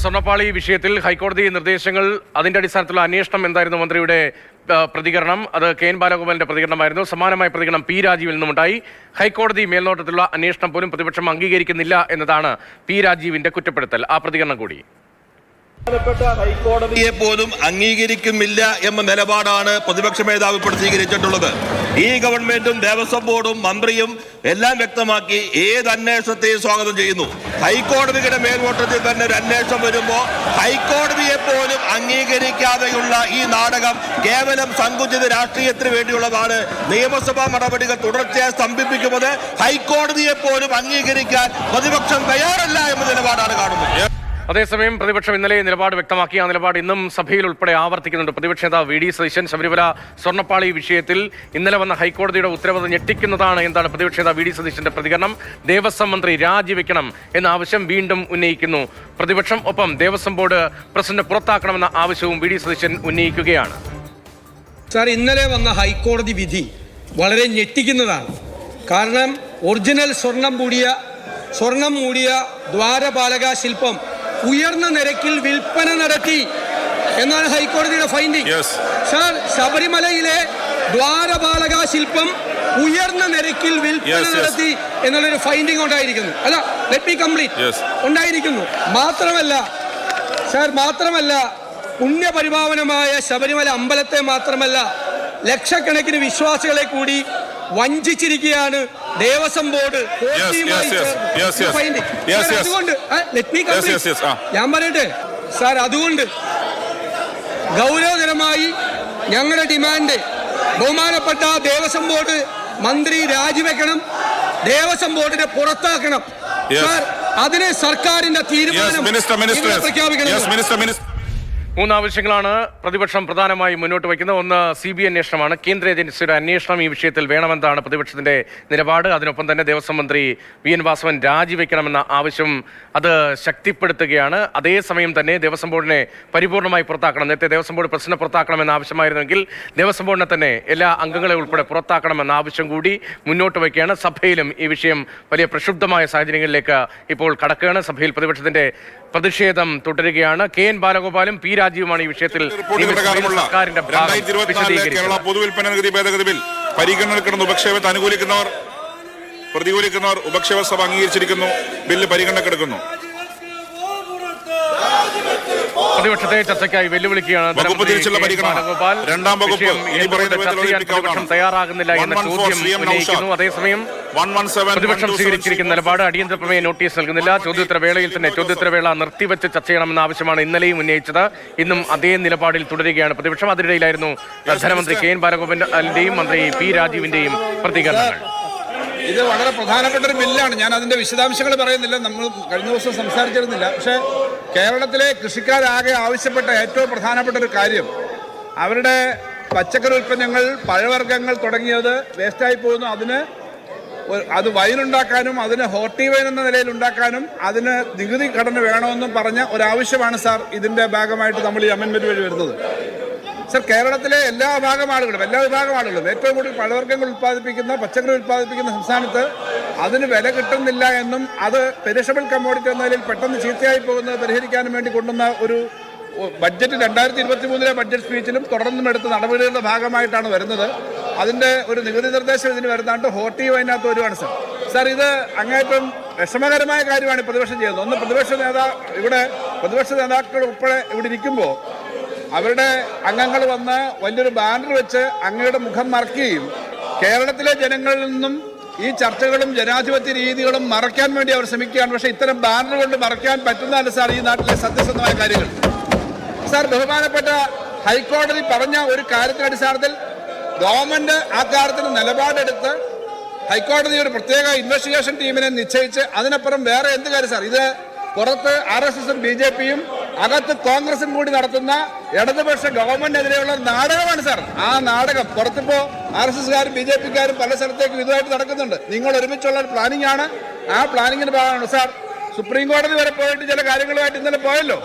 സ്വർണ്ണപ്പാളി വിഷയത്തിൽ ഹൈക്കോടതി നിർദ്ദേശങ്ങൾ അതിന്റെ അടിസ്ഥാനത്തിലുള്ള അന്വേഷണം എന്തായിരുന്നു മന്ത്രിയുടെ പ്രതികരണം? അത് കെ എൻ ബാലഗോപാലിന്റെ പ്രതികരണമായിരുന്നു. സമാനമായ പ്രതികരണം പി രാജീവിൽ നിന്നുമുണ്ടായി. ഹൈക്കോടതി മേൽനോട്ടത്തിലുള്ള അന്വേഷണം പോലും പ്രതിപക്ഷം അംഗീകരിക്കുന്നില്ല എന്നതാണ് പി രാജീവിന്റെ കുറ്റപ്പെടുത്തൽ. ആ പ്രതികരണം കൂടി. ഹൈക്കോടതിയെ പോലും അംഗീകരിക്കുന്നില്ല എന്ന നിലപാടാണ് പ്രതിപക്ഷ മേധാവി ഇപ്പോൾ സ്വീകരിച്ചിട്ടുള്ളത്. ഈ ഗവൺമെന്റും ദേവസ്വം ബോർഡും മന്ത്രിയും എല്ലാം വ്യക്തമാക്കി ഏത് അന്വേഷണത്തെയും സ്വാഗതം ചെയ്യുന്നു. ഹൈക്കോടതിയുടെ മേൽനോട്ടത്തിൽ തന്നെ ഒരു അന്വേഷണം വരുമ്പോൾ ഹൈക്കോടതിയെ പോലും അംഗീകരിക്കാതെയുള്ള ഈ നാടകം കേവലം സങ്കുചിത രാഷ്ട്രീയത്തിന് വേണ്ടിയുള്ളതാണ്. നിയമസഭാ നടപടികൾ തുടർച്ചയായി സ്തംഭിപ്പിക്കുന്നത് ഹൈക്കോടതിയെ പോലും അംഗീകരിക്കാൻ പ്രതിപക്ഷം തയ്യാറല്ല എന്ന നിലപാടാണ് കാണുന്നത്. അതേസമയം പ്രതിപക്ഷം ഇന്നലെ നിലപാട് വ്യക്തമാക്കി. ആ നിലപാട് ഇന്നും സഭയിൽ ഉൾപ്പെടെ ആവർത്തിക്കുന്നുണ്ട്. പ്രതിപക്ഷ നേതാവ് വി ഡി സതീശൻ ശബരിമല സ്വർണ്ണപ്പാളി വിഷയത്തിൽ ഇന്നലെ വന്ന ഹൈക്കോടതിയുടെ ഉത്തരവ് ഞെട്ടിക്കുന്നതാണ് എന്നാണ് പ്രതിപക്ഷ നേതാവ് വി ഡി സതീശന്റെ പ്രതികരണം. ദേവസ്വം മന്ത്രി രാജിവെക്കണം എന്ന ആവശ്യം വീണ്ടും ഉന്നയിക്കുന്നു പ്രതിപക്ഷം. ഒപ്പം ദേവസ്വം ബോർഡ് പ്രസിഡന്റ് പുറത്താക്കണമെന്ന ആവശ്യവും വി ഡി സതീശൻ ഉന്നയിക്കുകയാണ്. സാർ, ഇന്നലെ വന്ന ഹൈക്കോടതി വിധി വളരെ ഞെട്ടിക്കുന്നതാണ്. കാരണം ഒറിജിനൽ സ്വർണം മൂടിയ ദ്വാരപാലക ശില്പം ഉയർന്ന നിരക്കിൽ വിൽപ്പന നടത്തി എന്നാണ് ഹൈക്കോടതിയുടെ ഫൈൻഡിംഗ്. സാർ, ശബരിമലയിലെ ദ്വാരപാലക ശില്പം ഉയർന്ന നിരക്കിൽ വിൽപ്പന നടത്തി എന്നുള്ളൊരു ഫൈൻഡിംഗ് ഉണ്ടായിരിക്കുന്നു. അല്ല, ലെറ്റ് മീ കംപ്ലീറ്റ്. ഉണ്ടായിരിക്കുന്നു. മാത്രമല്ല പുണ്യപരിപാവനമായ ശബരിമല അമ്പലത്തെ മാത്രമല്ല ലക്ഷക്കണക്കിന് വിശ്വാസികളെ കൂടി വഞ്ചിച്ചിരിക്കുകയാണ് ദേവസ്വം ബോർഡ്. അതുകൊണ്ട് ഞാൻ പറയട്ടെ സാർ, അതുകൊണ്ട് ഗൗരവതരമായി ഞങ്ങളുടെ ഡിമാൻഡ് ബഹുമാനപ്പെട്ട ദേവസ്വം ബോർഡ് മന്ത്രി രാജിവെക്കണം, ദേവസ്വം ബോർഡിനെ പുറത്താക്കണം. സാർ, അതിന് സർക്കാരിന്റെ തീരുമാനം പ്രഖ്യാപിക്കണം. മൂന്നാവശ്യങ്ങളാണ് പ്രതിപക്ഷം പ്രധാനമായി മുന്നോട്ട് വയ്ക്കുന്നത്. ഒന്ന്, CBI അന്വേഷണമാണ്. കേന്ദ്ര ഏജൻസിയുടെ അന്വേഷണം ഈ വിഷയത്തിൽ വേണമെന്നാണ് പ്രതിപക്ഷത്തിന്റെ നിലപാട്. അതിനൊപ്പം തന്നെ ദേവസ്വം മന്ത്രി VN വാസവൻ രാജിവെക്കണമെന്ന ആവശ്യം അത് ശക്തിപ്പെടുത്തുകയാണ്. അതേസമയം തന്നെ ദേവസ്വം ബോർഡിനെ പരിപൂർണമായി പുറത്താക്കണം. നേരത്തെ ദേവസ്വം ബോർഡ് പ്രസിഡന്റ് പുറത്താക്കണമെന്ന ആവശ്യമായിരുന്നെങ്കിൽ ദേവസ്വം ബോർഡിനെ തന്നെ എല്ലാ അംഗങ്ങളെ ഉൾപ്പെടെ പുറത്താക്കണമെന്ന ആവശ്യം കൂടി മുന്നോട്ട് വയ്ക്കുകയാണ്. സഭയിലും ഈ വിഷയം വലിയ പ്രക്ഷുബ്ധമായ സാഹചര്യങ്ങളിലേക്ക് ഇപ്പോൾ കടക്കുകയാണ്. സഭയിൽ പ്രതിപക്ഷത്തിന്റെ പ്രതിഷേധം തുടരുകയാണ്. കെ എൻ ബാലഗോപാലും പി രാജീവുമാണ് ഈ വിഷയത്തിൽ സർക്കാരിന്റെ കേരള പൊതുവിൽപ്പന നികുതി ഭേദഗതി ബിൽ പരിഗണനയിൽ കിടന്ന് ഉപക്ഷേപത്തെ അനുകൂലിക്കുന്നവർ പ്രതികൂലിക്കുന്നവർ ഉപക്ഷേപ സഭ അംഗീകരിച്ചിരിക്കുന്നു. ബില്ല് പരിഗണനക്കെടുക്കുന്നു. പ്രതിപക്ഷത്തെ ചർച്ചയ്ക്കായി വെല്ലുവിളിക്കുകയാണ് രണ്ടാം വകുപ്പ് തയ്യാറാകുന്നില്ല എന്ന ചോദ്യം ഉന്നയിക്കുന്നു. അതേസമയം പ്രതിപക്ഷം സ്വീകരിച്ചിരിക്കുന്ന നിലപാട് അടിയന്തര പ്രമേയ നോട്ടീസ് നൽകുന്നില്ല. ചോദ്യോത്തര വേളയിൽ തന്നെ ചോദ്യോത്തരവേള നിർത്തിവെച്ച് ചർച്ച ചെയ്യണമെന്ന ആവശ്യമാണ് ഇന്നലെയും ഉന്നയിച്ചത്. ഇന്നും അതേ നിലപാടിൽ തുടരുകയാണ് പ്രതിപക്ഷം. അതിനിടയിലായിരുന്നു ധനമന്ത്രി കെ എൻ ബാലഗോപാലിന്റെയും മന്ത്രി പി രാജീവിന്റെയും പ്രതികരണങ്ങൾ. ഇത് വളരെ പ്രധാനപ്പെട്ട ഒരു ബില്ലാണ്. ഞാൻ അതിന്റെ വിശദാംശങ്ങൾ പറയുന്നില്ല, നമ്മൾ കഴിഞ്ഞ ദിവസം സംസാരിച്ചിരുന്നില്ല. പക്ഷേ കേരളത്തിലെ കൃഷിക്കാരാകെ ആവശ്യപ്പെട്ട ഏറ്റവും പ്രധാനപ്പെട്ട ഒരു കാര്യം, അവരുടെ പച്ചക്കറി ഉൽപ്പന്നങ്ങൾ, പഴവർഗ്ഗങ്ങൾ തുടങ്ങിയത് വേസ്റ്റായി പോകുന്നു. അത് വൈനുണ്ടാക്കാനും അതിന് ഹോർട്ടി വൈൻ എന്ന നിലയിൽ ഉണ്ടാക്കാനും അതിന് നികുതി ഘടന വേണമെന്നും പറഞ്ഞ ഒരാവശ്യമാണ് സാർ ഇതിൻ്റെ ഭാഗമായിട്ട് നമ്മൾ ഈ അമെൻമെൻറ്റ് വഴി വരുന്നത്. സർ, കേരളത്തിലെ എല്ലാ വിഭാഗം ആളുകളും ഏറ്റവും കൂടുതൽ പഴവർഗ്ഗങ്ങൾ ഉൽപ്പാദിപ്പിക്കുന്ന, പച്ചക്കറി ഉൽപ്പാദിപ്പിക്കുന്ന സംസ്ഥാനത്ത് അതിന് വില കിട്ടുന്നില്ല എന്നും അത് പെരിഷബിൾ കമ്മോഡിറ്റി എന്ന നിലയിൽ പെട്ടെന്ന് ചീത്തയായി പോകുന്നത് പരിഹരിക്കാനും വേണ്ടി കൊണ്ടുവന്ന ഒരു ബഡ്ജറ്റ് 2023 ബഡ്ജറ്റ് സ്പീച്ചിലും തുടർന്നും എടുത്ത നടപടികളുടെ ഭാഗമായിട്ടാണ് വരുന്നത്. അതിൻ്റെ ഒരു നികുതി നിർദ്ദേശം ഇതിന് വരുന്നതാണ്ട് ഹോർട്ടി വൈനകത്ത് വരുവാണ് സാർ. സാർ, ഇത് അങ്ങേറ്റം വിഷമകരമായ കാര്യമാണ് പ്രതിപക്ഷം ചെയ്യുന്നത്. ഒന്ന്, പ്രതിപക്ഷ നേതാക്കൾ ഉൾപ്പെടെ ഇവിടെ ഇരിക്കുമ്പോൾ അവരുടെ അംഗങ്ങൾ വന്ന് വലിയൊരു ബാനർ വെച്ച് അങ്ങയുടെ മുഖം മറയ്ക്കുകയും കേരളത്തിലെ ജനങ്ങളിൽ നിന്നും ഈ ചർച്ചകളും ജനാധിപത്യ രീതികളും മറയ്ക്കാൻ വേണ്ടി അവർ ശ്രമിക്കുകയാണ്. പക്ഷേ ഇത്തരം ബാനർ കൊണ്ട് മറയ്ക്കാൻ പറ്റുന്നതല്ല സാർ ഈ നാട്ടിലെ സത്യസന്ധമായ കാര്യങ്ങൾ. സാർ, ബഹുമാനപ്പെട്ട ഹൈക്കോടതി പറഞ്ഞ ഒരു കാര്യത്തിന്റെ അടിസ്ഥാനത്തിൽ ഗവൺമെന്റ് ആ കാര്യത്തിന് നിലപാടെടുത്ത് ഹൈക്കോടതി ഒരു പ്രത്യേക ഇൻവെസ്റ്റിഗേഷൻ ടീമിനെ നിശ്ചയിച്ച് അതിനപ്പുറം വേറെ എന്ത് കാര്യം സാർ? ഇത് പുറത്ത് RSSും BJPയും അകത്ത് കോൺഗ്രസും കൂടി നടത്തുന്ന ഇടതുപക്ഷ ഗവൺമെന്റിനെതിരെയുള്ള നാടകമാണ് സാർ. ആ നാടകം പുറത്തിപ്പോ RSSകാരും BJPക്കാരും പല സ്ഥലത്തേക്കും ഇതുമായിട്ട് നടക്കുന്നുണ്ട്. നിങ്ങൾ ഒരുമിച്ചുള്ള ഒരു പ്ലാനിംഗ് ആണ്. ആ പ്ലാനിങ്ങിന് ഭാഗമാണ് സാർ. സുപ്രീം കോടതി വരെ പോയിട്ട് ചില കാര്യങ്ങളുമായിട്ട് ഇന്നലെ പോയല്ലോ.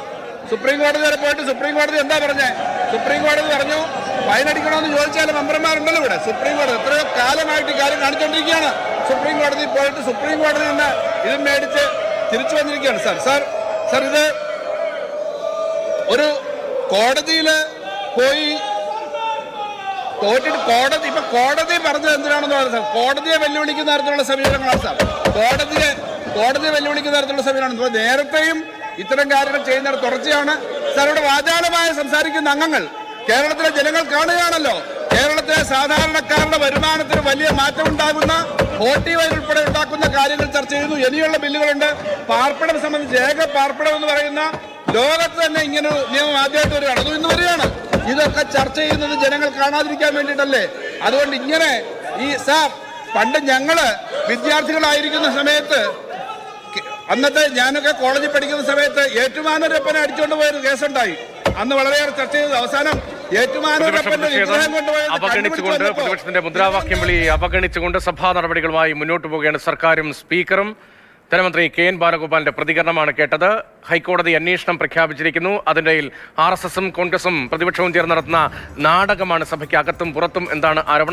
സുപ്രീം കോടതി വരെ പോയിട്ട് സുപ്രീം കോടതി എന്താ പറഞ്ഞേ? സുപ്രീം കോടതി പറഞ്ഞു ഫൈനടിക്കണമെന്ന് ചോദിച്ചാൽ മെമ്പർമാരുണ്ടല്ലോ ഇവിടെ. സുപ്രീം കോടതി എത്രയോ കാലമായിട്ട് കാര്യം കാണിച്ചുകൊണ്ടിരിക്കുകയാണ്. സുപ്രീം കോടതി പോയിട്ട് സുപ്രീം കോടതി നിന്ന് ഇത് മേടിച്ച് തിരിച്ചു വന്നിരിക്കുകയാണ് സാർ. ഇത് ഒരു കോടതിയിൽ പോയി തോറ്റിട്ട് കോടതി പറഞ്ഞത് എന്തിനാണെന്ന് പറയുന്നത് കോടതിയെ വെല്ലുവിളിക്കുന്ന തരത്തിലുള്ള സമീപനങ്ങളാണ് സാർ. കോടതിയെ വെല്ലുവിളിക്കുന്ന തരത്തിലുള്ള സമീപനമാണ്. നേരത്തെയും ഇത്തരം കാര്യങ്ങൾ ചെയ്യുന്ന തുടർച്ചയാണ് സാർ. ഇവിടെ വാചാലമായി സംസാരിക്കുന്ന അംഗങ്ങൾ കേരളത്തിലെ ജനങ്ങൾ കാണുകയാണല്ലോ. കേരളത്തിലെ സാധാരണക്കാരുടെ വരുമാനത്തിന് വലിയ മാറ്റം ഉണ്ടാകുന്ന മോട്ടീവൈൽ ഉൾപ്പെടെ ഉണ്ടാക്കുന്ന കാര്യങ്ങൾ ചർച്ച ചെയ്യുന്നു. ഇനിയുള്ള ബില്ലുകളുണ്ട്. പാർപ്പിടം സംബന്ധിച്ച് ഏക പാർപ്പിടം എന്ന് പറയുന്ന ലോകത്ത് തന്നെ ഇങ്ങനെ നിയമം ആദ്യമായിട്ട് വരികയാണ്. അതും ഇന്ന് വരികയാണ്. ഇതൊക്കെ ചർച്ച ചെയ്യുന്നത് ജനങ്ങൾ കാണാതിരിക്കാൻ വേണ്ടിയിട്ടല്ലേ? അതുകൊണ്ട് ഇങ്ങനെ ഈ സാർ പണ്ട് ഞങ്ങള് വിദ്യാർത്ഥികളായിരിക്കുന്ന സമയത്ത്, അന്നത്തെ ഞാനൊക്കെ കോളേജിൽ പഠിക്കുന്ന സമയത്ത് ഏറ്റുമാനൂരപ്പനെ അടിച്ചുകൊണ്ട് പോയൊരു കേസുണ്ടായി. അന്ന് വളരെയേറെ ചർച്ച ചെയ്തത് അവസാനം ഏറ്റുമാനൂരപ്പന്റെ വിഗ്രഹം കൊണ്ടുപോയത് അവഗണിച്ചുകൊണ്ട് പ്രതിപക്ഷത്തിന്റെ മുദ്രാവാക്യം വിളി അവഗണിച്ചുകൊണ്ട് സഭാ നടപടികളുമായി മുന്നോട്ട് പോവുകയാണ് സർക്കാരും സ്പീക്കറും. ധനമന്ത്രി കെ.എൻ. ബാലഗോപാലിന്റെ പ്രതികരണമാണ് കേട്ടത്. ഹൈക്കോടതി അന്വേഷണം പ്രഖ്യാപിച്ചിരിക്കുന്നു. അതിന്റെ RSSും കോൺഗ്രസും പ്രതിപക്ഷവും ചേർന്ന് നടത്തുന്ന നാടകമാണ് സഭയ്ക്ക് അകത്തും പുറത്തും എന്താണ് ആരോപണം.